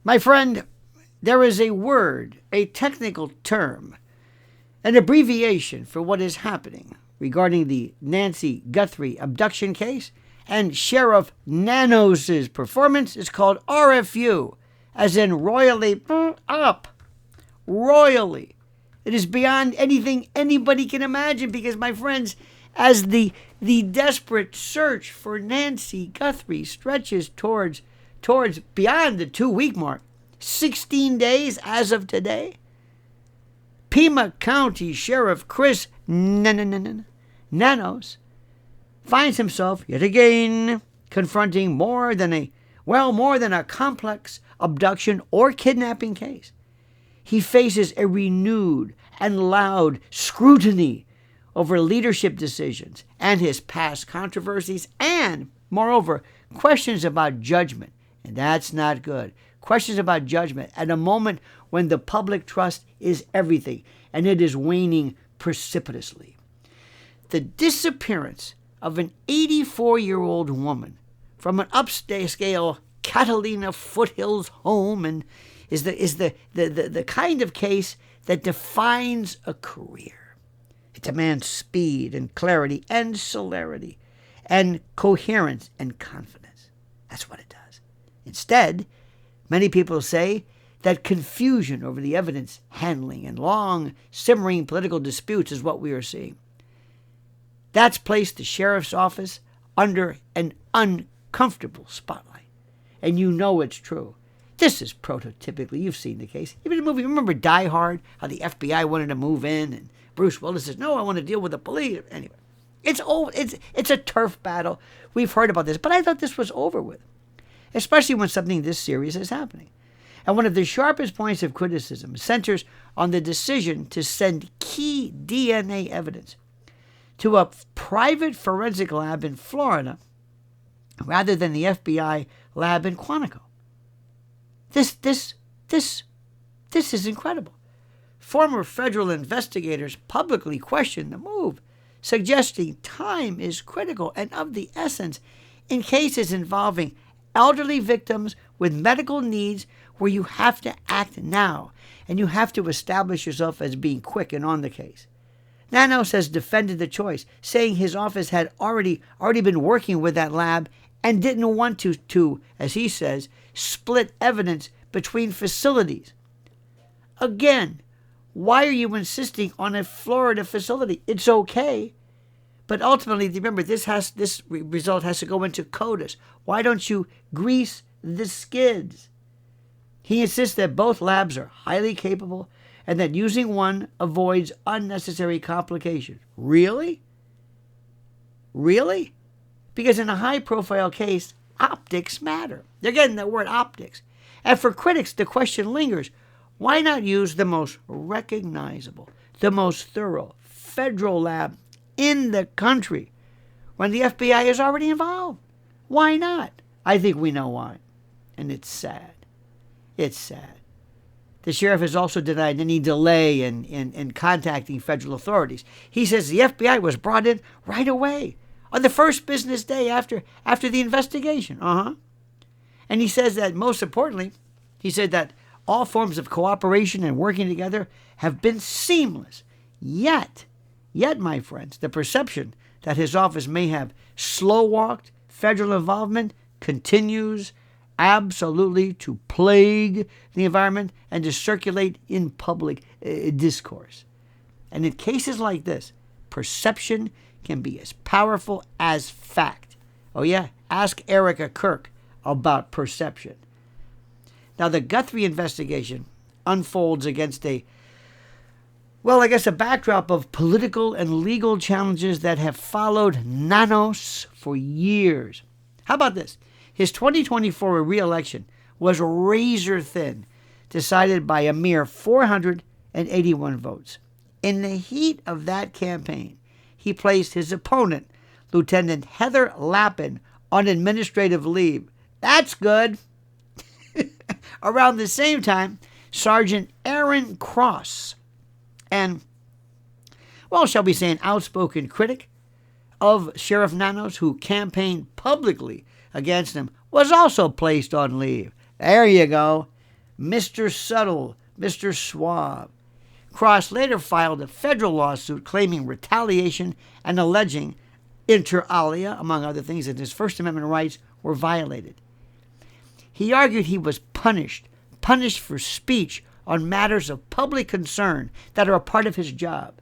My friend, there is a word, a technical term, an abbreviation for what is happening regarding the Nancy Guthrie abduction case, and Sheriff Nanos' performance is called RFU, as in royally up. Royally. It is beyond anything anybody can imagine because, my friends, as the desperate search for Nancy Guthrie stretches towards beyond the 2-week mark, 16 days as of today, Pima County Sheriff Chris Nanos finds himself yet again confronting more than a complex abduction or kidnapping case. He faces a renewed and loud scrutiny over leadership decisions and his past controversies, and, moreover, questions about judgment. And that's not good. Questions about judgment at a moment when the public trust is everything, and it is waning precipitously. The disappearance of an 84-year-old woman from an upscale Catalina foothills home and is the kind of case that defines a career. It demands speed and clarity and celerity and coherence and confidence. That's what it does. Instead, many people say that confusion over the evidence handling and long simmering political disputes is what we are seeing. That's placed the sheriff's office under an uncomfortable spotlight. And you know it's true. This is prototypically, you've seen the case. Even the movie, remember Die Hard, how the FBI wanted to move in, and Bruce Willis says, no, I want to deal with the police. Anyway, it's a turf battle. We've heard about this, but I thought this was over with, especially when something this serious is happening. And one of the sharpest points of criticism centers on the decision to send key DNA evidence to a private forensic lab in Florida rather than the FBI lab in Quantico. This is incredible. Former federal investigators publicly questioned the move, suggesting time is critical and of the essence in cases involving elderly victims with medical needs where you have to act now and you have to establish yourself as being quick and on the case. Nanos has defended the choice, saying his office had already been working with that lab and didn't want to, as he says, split evidence between facilities. Again, why are you insisting on a Florida facility? It's okay. But ultimately, remember, this result has to go into CODIS. Why don't you grease the skids? He insists that both labs are highly capable and that using one avoids unnecessary complications. Really? Really? Because in a high-profile case, optics matter. They're getting that word optics. And for critics, the question lingers, why not use the most recognizable, the most thorough federal lab in the country when the FBI is already involved? Why not? I think we know why. And it's sad. It's sad. The sheriff has also denied any delay in contacting federal authorities. He says the FBI was brought in right away, on the first business day after the investigation. And he says that, most importantly, he said that all forms of cooperation and working together have been seamless. Yet, my friends, the perception that his office may have slow-walked federal involvement continues absolutely to plague the environment and to circulate in public discourse. And in cases like this, perception can be as powerful as fact. Oh yeah, ask Erica Kirk about perception. Now, the Guthrie investigation unfolds against a backdrop of political and legal challenges that have followed Nanos for years. How about this? His 2024 re-election was razor thin, decided by a mere 481 votes. In the heat of that campaign, he placed his opponent, Lieutenant Heather Lappin, on administrative leave. That's good. Around the same time, Sergeant Aaron Cross, and, shall we say, an outspoken critic of Sheriff Nanos, who campaigned publicly against him, was also placed on leave. There you go. Mr. Subtle, Mr. Suave. Cross later filed a federal lawsuit claiming retaliation and alleging, inter alia, among other things, that his First Amendment rights were violated. He argued he was punished for speech on matters of public concern that are a part of his job.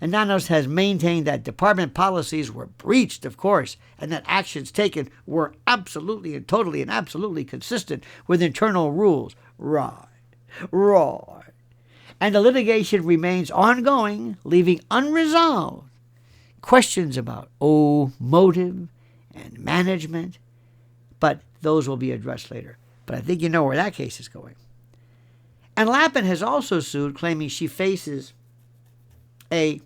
And Nanos has maintained that department policies were breached, of course, and that actions taken were absolutely and totally and absolutely consistent with internal rules. Right. And the litigation remains ongoing, leaving unresolved questions about motive and management. But those will be addressed later. But I think you know where that case is going. And Lappin has also sued, claiming she faced a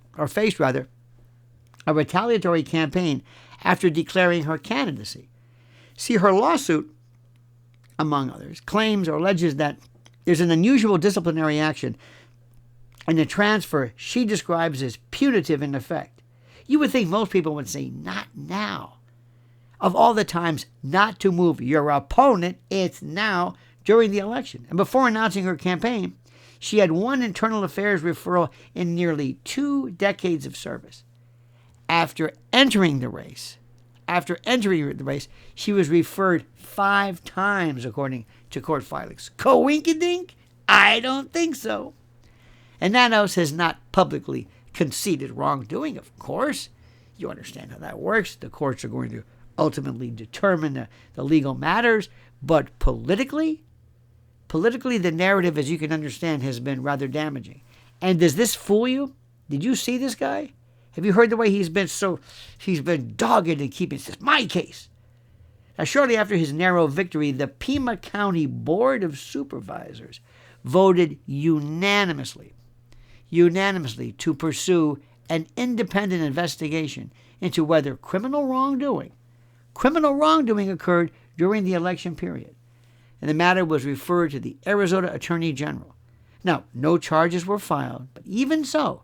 retaliatory campaign after declaring her candidacy. See, her lawsuit, among others, claims or alleges that there's an unusual disciplinary action and the transfer she describes as punitive in effect. You would think most people would say, not now. Of all the times not to move your opponent, it's now during the election. And before announcing her campaign, she had one internal affairs referral in nearly 2 decades of service. After entering the race, she was referred 5 times, according to court filings. Coinkydink? I don't think so. And Nanos has not publicly conceded wrongdoing, of course. You understand how that works. The courts are going to ultimately determine the legal matters. But politically, the narrative, as you can understand, has been rather damaging. And does this fool you? Did you see this guy? Have you heard the way he's been dogged in keeping this my case? Now, shortly after his narrow victory, the Pima County Board of Supervisors voted unanimously to pursue an independent investigation into whether criminal wrongdoing occurred during the election period. And the matter was referred to the Arizona Attorney General. Now, no charges were filed, but even so,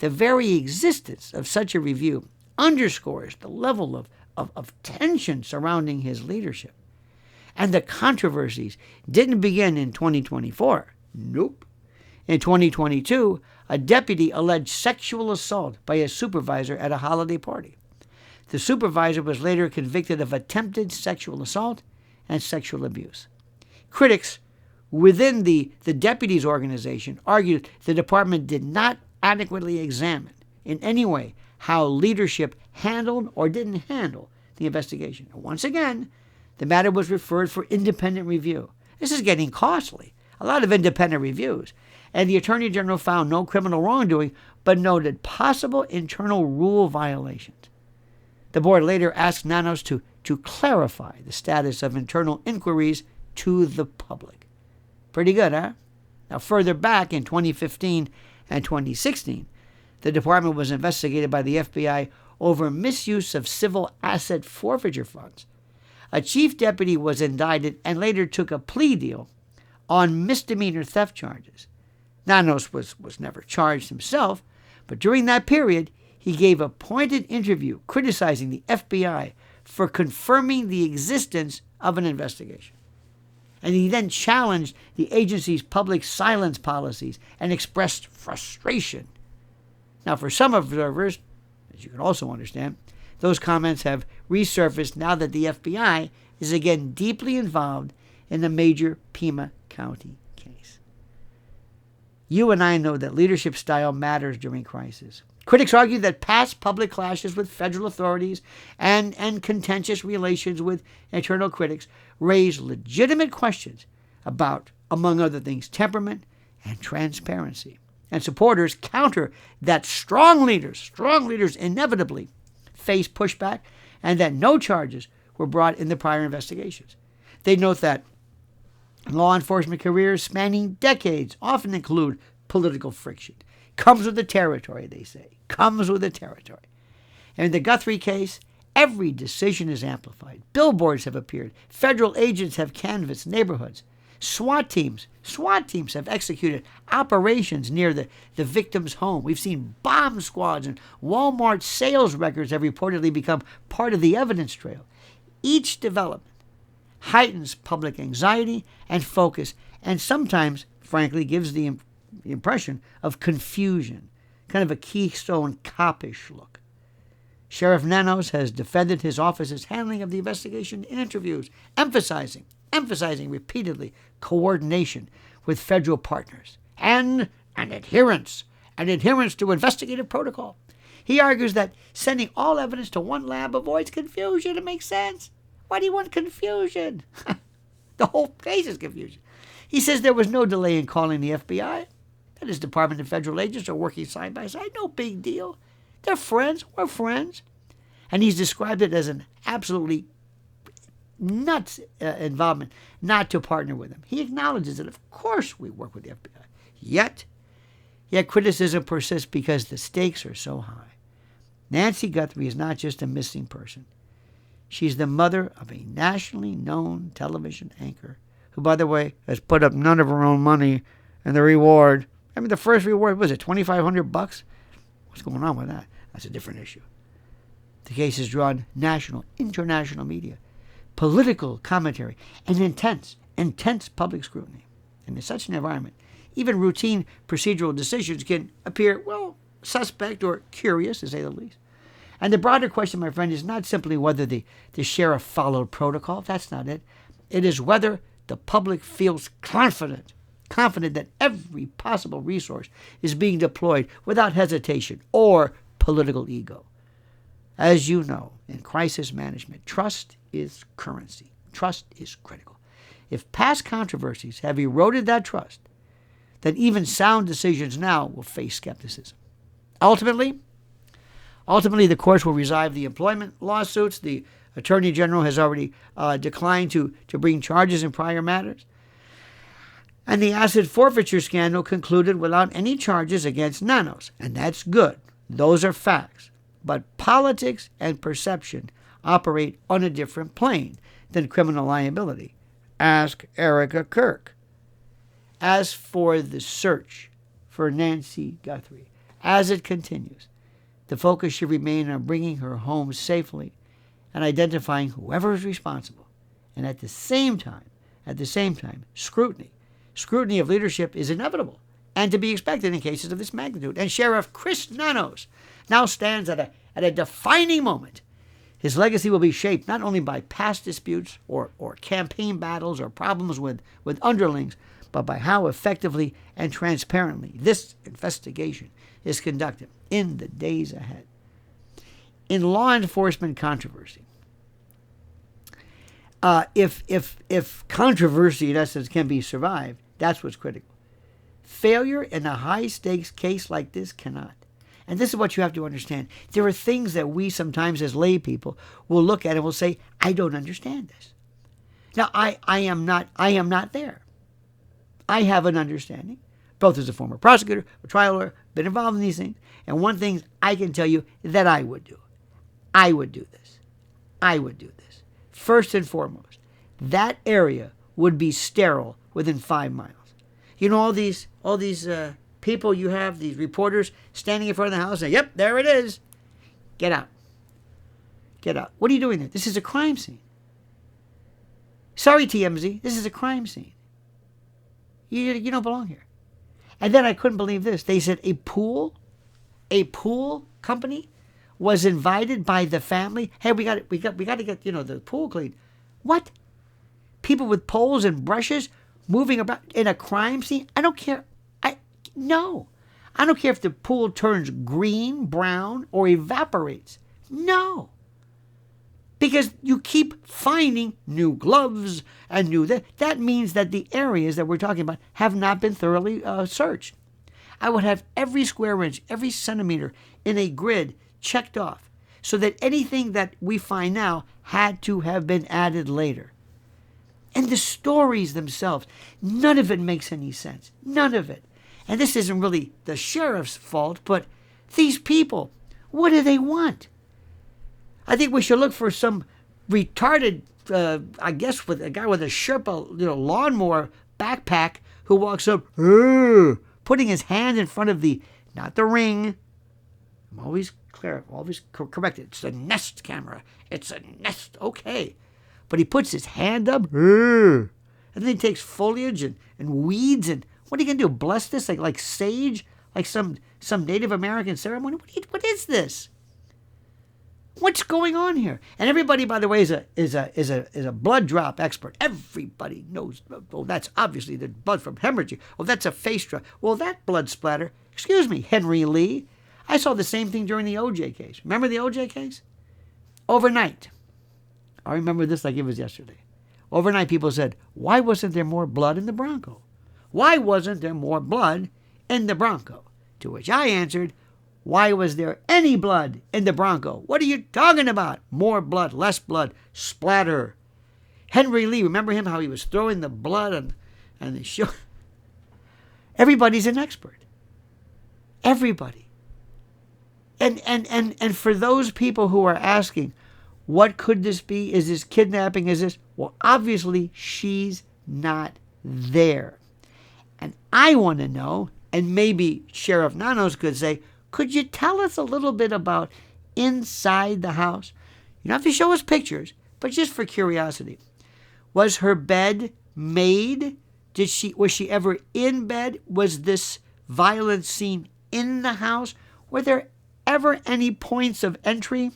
the very existence of such a review underscores the level of tension surrounding his leadership. And the controversies didn't begin in 2024. Nope. In 2022, a deputy alleged sexual assault by a supervisor at a holiday party. The supervisor was later convicted of attempted sexual assault and sexual abuse. Critics within the deputy's organization argued the department did not adequately examine in any way how leadership handled or didn't handle the investigation. Once again, the matter was referred for independent review. This is getting costly. A lot of independent reviews. And the Attorney General found no criminal wrongdoing, but noted possible internal rule violations. The board later asked Nanos to clarify the status of internal inquiries to the public. Pretty good, huh? Now, further back in 2015 and 2016, the department was investigated by the FBI over misuse of civil asset forfeiture funds. A chief deputy was indicted and later took a plea deal on misdemeanor theft charges. Nanos was never charged himself, but during that period, he gave a pointed interview criticizing the FBI for confirming the existence of an investigation. And he then challenged the agency's public silence policies and expressed frustration. Now, for some observers, as you can also understand, those comments have resurfaced now that the FBI is again deeply involved in the major Pima County case. You and I know that leadership style matters during crisis. Critics argue that past public clashes with federal authorities and contentious relations with internal critics raise legitimate questions about, among other things, temperament and transparency. And supporters counter that strong leaders inevitably face pushback and that no charges were brought in the prior investigations. They note that law enforcement careers spanning decades often include political friction. Comes with the territory, they say. Comes with the territory. And in the Guthrie case, every decision is amplified. Billboards have appeared. Federal agents have canvassed neighborhoods. SWAT teams have executed operations near the victim's home. We've seen bomb squads and Walmart sales records have reportedly become part of the evidence trail. Each development heightens public anxiety and focus and sometimes, frankly, gives the impression of confusion, kind of a Keystone Cop-ish look. Sheriff Nanos has defended his office's handling of the investigation in interviews, emphasizing repeatedly coordination with federal partners and an adherence to investigative protocol. He argues that sending all evidence to one lab avoids confusion. It makes sense. Why do you want confusion? The whole case is confusion. He says there was no delay in calling the FBI, that his department and federal agents are working side by side. No big deal. They're friends. We're friends. And he's described it as an absolutely nuts involvement not to partner with him. He acknowledges that, of course, we work with the FBI. Yet criticism persists because the stakes are so high. Nancy Guthrie is not just a missing person. She's the mother of a nationally known television anchor who, by the way, has put up none of her own money, and the reward, the first reward, was it $2,500? What's going on with that? That's a different issue. The case has drawn national, international media, political commentary, and intense public scrutiny. And in such an environment, even routine procedural decisions can appear, suspect or curious, to say the least. And the broader question, my friend, is not simply whether the sheriff followed protocol. That's not it. It is whether the public feels confident that every possible resource is being deployed without hesitation or political ego. As you know, in crisis management, trust is currency. Trust is critical. If past controversies have eroded that trust, then even sound decisions now will face skepticism. Ultimately, the courts will resolve the employment lawsuits. The Attorney General has already declined to bring charges in prior matters. And the asset forfeiture scandal concluded without any charges against Nanos. And that's good. Those are facts. But politics and perception operate on a different plane than criminal liability. Ask Erica Kirk. As for the search for Nancy Guthrie, as it continues, the focus should remain on bringing her home safely and identifying whoever is responsible. And at the same time, scrutiny of leadership is inevitable and to be expected in cases of this magnitude. And Sheriff Chris Nanos now stands at a defining moment. His legacy will be shaped not only by past disputes or campaign battles or problems with underlings, but by how effectively and transparently this investigation is conducted in the days ahead. In law enforcement controversy, if controversy, in essence, can be survived, that's what's critical. Failure in a high-stakes case like this cannot. And this is what you have to understand. There are things that we sometimes as lay people will look at and will say, I don't understand this. Now, I am not there. I have an understanding, both as a former prosecutor, a trial lawyer, been involved in these things. And one thing I can tell you that I would do. I would do this. First and foremost, that area would be sterile within 5 miles. You know, all these people you have, these reporters standing in front of the house saying, yep, there it is. Get out. What are you doing there? This is a crime scene. Sorry, TMZ, this is a crime scene. You don't belong here. And then I couldn't believe this. They said a pool company was invited by the family. Hey, we got to get the pool cleaned. What? People with poles and brushes moving about in a crime scene? I don't care. No. I don't care if the pool turns green, brown, or evaporates. No. Because you keep finding new gloves and new that means that the areas that we're talking about have not been thoroughly searched. I would have every square inch, every centimeter in a grid checked off so that anything that we find now had to have been added later. And the stories themselves, none of it makes any sense. None of it. And this isn't really the sheriff's fault, but these people, what do they want? I think we should look for some retarded, with a guy with a Sherpa, lawnmower backpack who walks up, putting his hand in front of not the ring. I'm always clear, always corrected. It's a Nest camera. It's a Nest, okay. But he puts his hand up, And then he takes foliage and weeds and what are you going to do? Bless this like sage? Like some Native American ceremony? What is this? What's going on here? And everybody, by the way, is a blood drop expert. Everybody knows. Oh, that's obviously the blood from hemorrhaging. Oh, that's a face drop. Well, that blood splatter. Excuse me, Henry Lee. I saw the same thing during the O.J. case. Remember the O.J. case? Overnight. I remember this like it was yesterday. Overnight, people said, "Why wasn't there more blood in the Bronco? Why wasn't there more blood in the Bronco?" To which I answered, "Why was there any blood in the Bronco? What are you talking about? More blood, less blood, splatter." Henry Lee, remember him, how he was throwing the blood and the show? Everybody's an expert. Everybody. And for those people who are asking, what could this be? Is this kidnapping? Is this? Well, obviously, she's not there. And I want to know, and maybe Sheriff Nanos could say, could you tell us a little bit about inside the house? You don't have to show us pictures, but just for curiosity. Was her bed made? Was she ever in bed? Was this violence scene in the house? Were there ever any points of entry?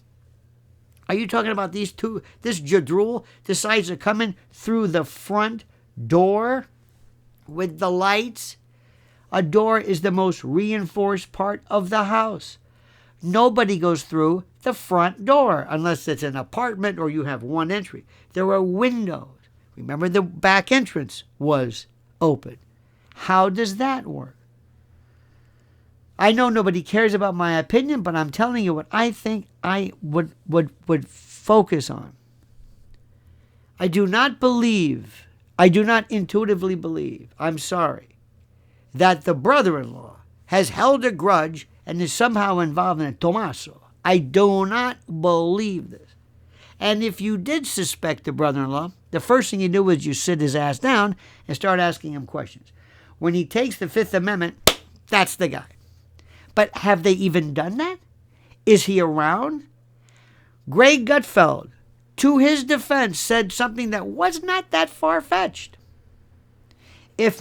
Are you talking about these two? This Jadrul decides to come in through the front door with the lights. A door is the most reinforced part of the house. Nobody goes through the front door unless it's an apartment or you have one entry. There are windows. Remember, the back entrance was open. How does that work? I know nobody cares about my opinion, but I'm telling you what I think I would focus on. I do not intuitively believe, I'm sorry, that the brother-in-law has held a grudge and is somehow involved in a Tommaso. I do not believe this. And if you did suspect the brother-in-law, the first thing you do is you sit his ass down and start asking him questions. When he takes the Fifth Amendment, that's the guy. But have they even done that? Is he around? Greg Gutfeld, to his defense, said something that was not that far-fetched. If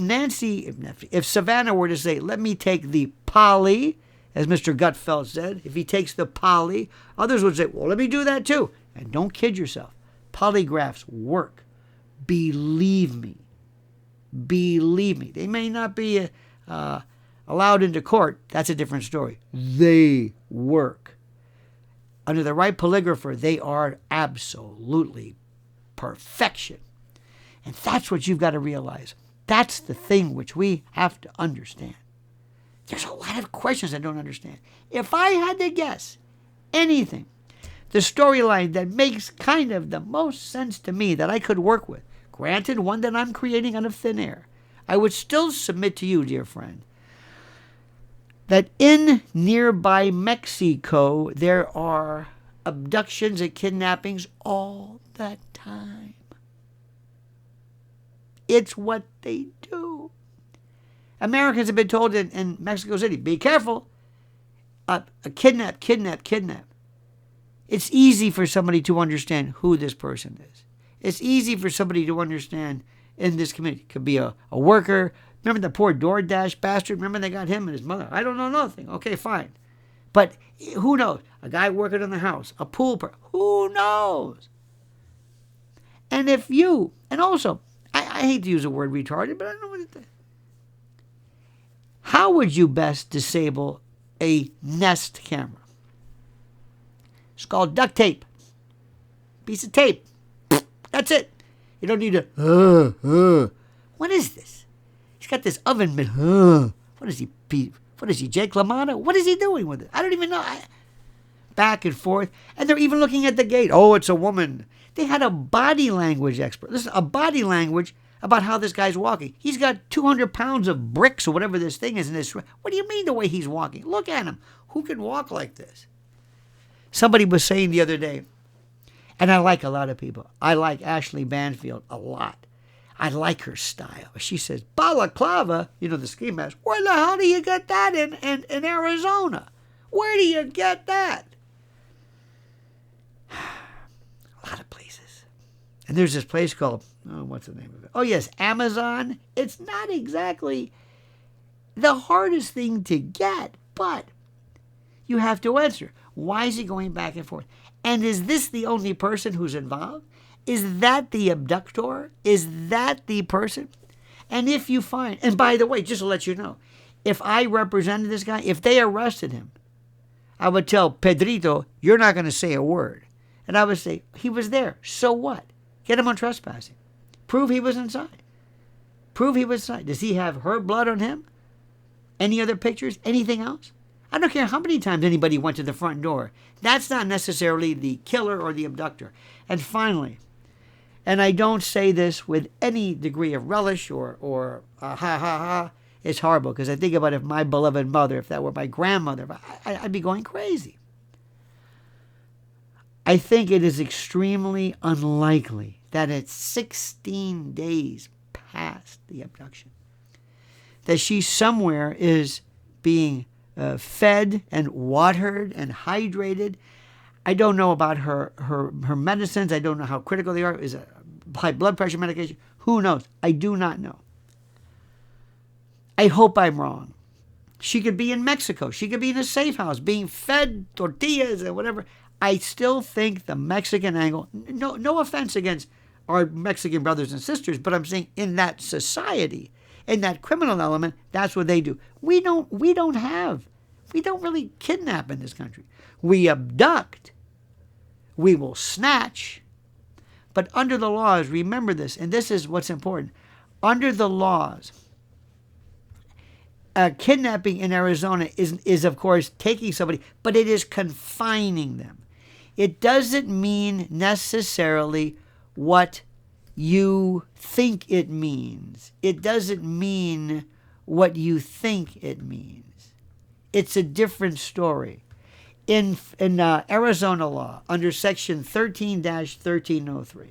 Savannah were to say, let me take the poly, as Mr. Gutfeld said, if he takes the poly, others would say, well, let me do that too. And don't kid yourself. Polygraphs work. Believe me. Believe me. They may not be allowed into court. That's a different story. They work. Under the right polygrapher, they are absolutely perfection. And that's what you've got to realize. That's the thing which we have to understand. There's a lot of questions I don't understand. If I had to guess anything, the storyline that makes kind of the most sense to me that I could work with, granted one that I'm creating out of thin air, I would still submit to you, dear friend, that in nearby Mexico, there are abductions and kidnappings all the time. It's what they do. Americans have been told in Mexico City, be careful. Kidnap. It's easy for somebody to understand who this person is. It's easy for somebody to understand in this community. It could be a worker. Remember the poor DoorDash bastard? Remember they got him and his mother? I don't know nothing. Okay, fine. But who knows? A guy working in the house, a pool person. Who knows? And if you, and also, I hate to use the word retarded, but I don't know what it is. How would you best disable a Nest camera? It's called duct tape. Piece of tape. That's it. You don't need to, What is this? He's got this oven mitt. What is he, Jake LaMotta? What is he doing with it? I don't even know. Back and forth. And they're even looking at the gate. Oh, it's a woman. They had a body language expert. Listen, a body language about how this guy's walking. He's got 200 pounds of bricks or whatever this thing is in this. What do you mean the way he's walking? Look at him. Who can walk like this? Somebody was saying the other day, and I like a lot of people. I like Ashley Banfield a lot. I like her style. She says, balaclava, the ski mask. Where the hell do you get that in Arizona? Where do you get that? A lot of places. And there's this place called what's the name of it? Oh, yes, Amazon. It's not exactly the hardest thing to get, but you have to answer. Why is he going back and forth? And is this the only person who's involved? Is that the abductor? Is that the person? And if you find, and by the way, just to let you know, if I represented this guy, if they arrested him, I would tell Pedrito, you're not going to say a word. And I would say, he was there. So what? Get him on trespassing. Prove he was inside. Prove he was inside. Does he have her blood on him? Any other pictures? Anything else? I don't care how many times anybody went to the front door. That's not necessarily the killer or the abductor. And finally, and I don't say this with any degree of relish or ha ha ha, it's horrible because I think about if my beloved mother, if that were my grandmother, I'd be going crazy. I think it is extremely unlikely that at 16 days past the abduction, that she somewhere is being fed and watered and hydrated. I don't know about her medicines. I don't know how critical they are. Is it high blood pressure medication? Who knows? I do not know. I hope I'm wrong. She could be in Mexico. She could be in a safe house being fed tortillas and whatever. I still think the Mexican angle, no offense against our Mexican brothers and sisters, but I'm saying in that society, in that criminal element, that's what they do. We don't really kidnap in this country. We abduct. We will snatch. But under the laws, remember this, and this is what's important. Under the laws, kidnapping in Arizona is of course taking somebody, but it is confining them. It doesn't mean necessarily what you think it means. It doesn't mean what you think it means. It's a different story. In Arizona law, under Section 13-1303,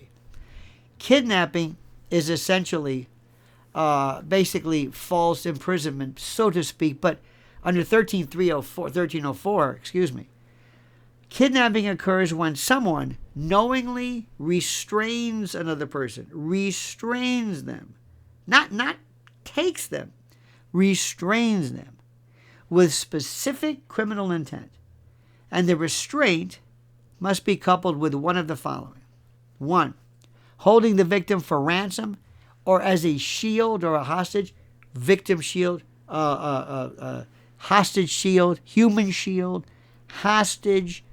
kidnapping is essentially basically false imprisonment, so to speak, but under 1304, kidnapping occurs when someone knowingly restrains another person, restrains them, not takes them, restrains them with specific criminal intent. And the restraint must be coupled with one of the following. 1, holding the victim for ransom or as a shield or a hostage, victim shield, hostage shield, human shield, hostage.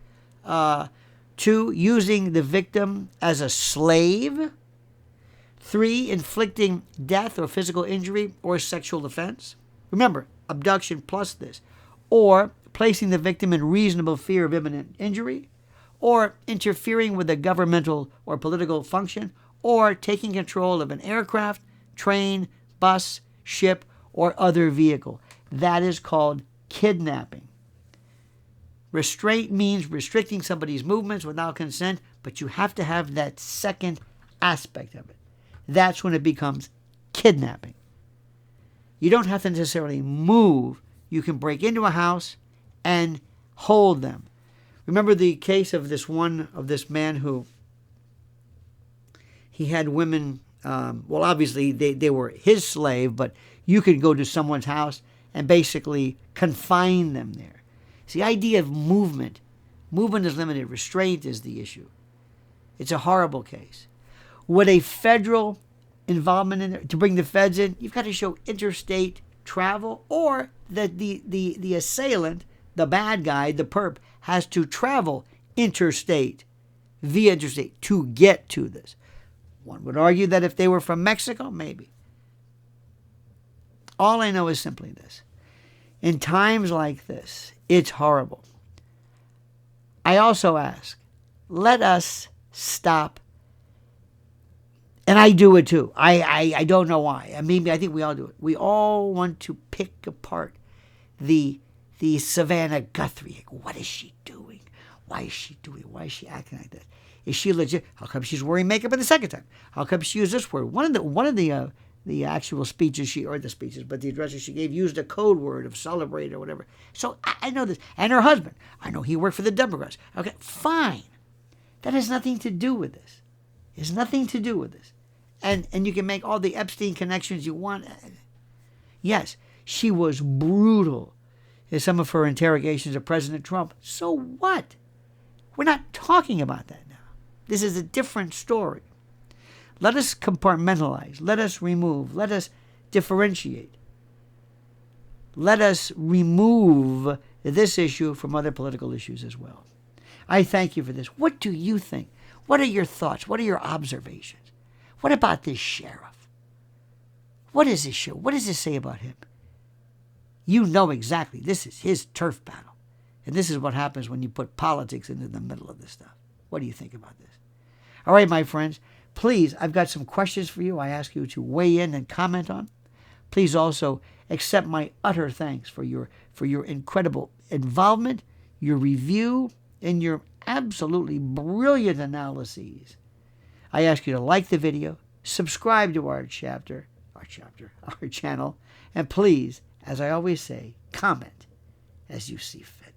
2, using the victim as a slave. 3, inflicting death or physical injury or sexual offense. Remember, abduction plus this. Or placing the victim in reasonable fear of imminent injury, or interfering with a governmental or political function, or taking control of an aircraft, train, bus, ship, or other vehicle. That is called kidnapping. Restraint means restricting somebody's movements without consent, but you have to have that second aspect of it. That's when it becomes kidnapping. You don't have to necessarily move. You can break into a house and hold them. Remember the case of this man who he had women, well, obviously they were his slave, but you could go to someone's house and basically confine them there. It's the idea of movement. Movement is limited. Restraint is the issue. It's a horrible case. Would a federal involvement in there, to bring the feds in, you've got to show interstate travel, or that the assailant, the bad guy, the perp, has to travel interstate, via interstate, to get to this. One would argue that if they were from Mexico, maybe. All I know is simply this. In times like this, it's horrible. I also ask, let us stop. And I do it too. I don't know why. I mean, I think we all do it. We all want to pick apart the Savannah Guthrie. What is she doing? Why is she doing? Why is she acting like that? Is she legit? How come she's wearing makeup in the second time? How come she used this word? One of the actual speeches but the addresses she gave used a code word of celebrate or whatever. So I know this. And her husband, I know he worked for the Democrats. Okay, fine. That has nothing to do with this. It has nothing to do with this. and you can make all the Epstein connections you want. Yes, she was brutal in some of her interrogations of President Trump. So what? We're not talking about that now. This is a different story. Let us compartmentalize. Let us remove. Let us differentiate. Let us remove this issue from other political issues as well. I thank you for this. What do you think? What are your thoughts? What are your observations? What about this sheriff? What is this show? What does this say about him? You know exactly. This is his turf battle. And this is what happens when you put politics into the middle of this stuff. What do you think about this? All right, my friends, please, I've got some questions for you I ask you to weigh in and comment on. Please also accept my utter thanks for your incredible involvement, your review, and your absolutely brilliant analyses. I ask you to like the video, subscribe to our channel, and please, as I always say, comment as you see fit.